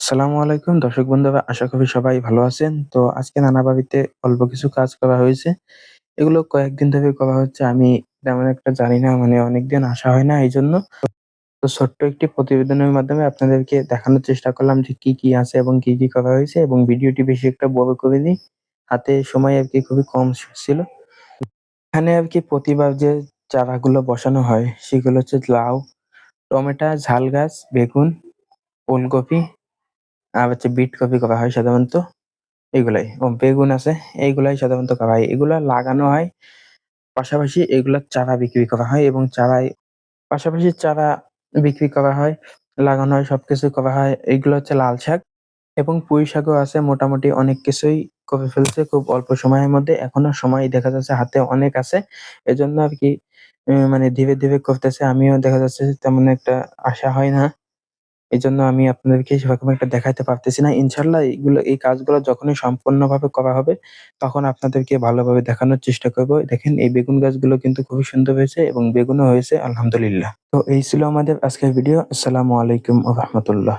আসসালামু আলাইকুম দর্শক বন্ধুরা, আশা করি সবাই ভালো আছেন। তো আজকে নানা বাড়িতে অল্প কিছু কাজ করা হয়েছে। এগুলো কয়েকদিন ধরে করা হচ্ছে। আমি তেমন একটা জানি না, মানে অনেকদিন আসা হয় না এইজন্য। তো ছোট্ট একটি প্রতিবেদনের মাধ্যমে আপনাদেরকে দেখানোর চেষ্টা করলাম যে কি, কি আছে এবং কি, কি করা হয়েছে, এবং ভিডিওটি বেশি একটা বড় করিনি। হাতে সময় আরকি খুবই কম ছিল। এখানে আরকি প্রতিবার যে চারাগুলো বসানো হয় সেগুলো হচ্ছে লাউ, টমেটো, ঝাল গাছ, বেগুন, ওলকপি আর হচ্ছে বিট কপি করা হয় সাধারণত। এগুলাই। ও বেগুন আছে, এইগুলাই সাধারণত করা হয়। এগুলা লাগানো হয়। পাশাপাশি এগুলার চারা বিক্রি করা হয় এবং পাশাপাশি চারা বিক্রি করা হয়, লাগানো হয়, সবকিছু করা হয়। এইগুলো হচ্ছে লাল শাক এবং পুঁই শাকও আছে। মোটামুটি অনেক কিছুই করে ফেলছে খুব অল্প সময়ের মধ্যে। এখনো সময় দেখা যাচ্ছে হাতে অনেক আছে। এজন্য আরকি মানে ধীরে, ধীরে করতেছে। আমিও দেখা যাচ্ছে যে তেমন একটা আশা হয় না। এজন্য আমি আপনাদেরকে সেরকম একটা দেখাইতে পারতেছি না। ইনশাআল্লাহ এই কাজগুলো যখনই সম্পূর্ণভাবে করা হবে, তখন আপনাদেরকে ভালোভাবে দেখানোর চেষ্টা করব। দেখেন এই বেগুন গাছগুলো কিন্তু খুবই সুন্দর হয়েছে এবং বেগুনও হয়েছে আলহামদুলিল্লাহ। তো এই ছিল আমাদের আজকের ভিডিও। আসসালামু আলাইকুম ওয়া রাহমাতুল্লাহ।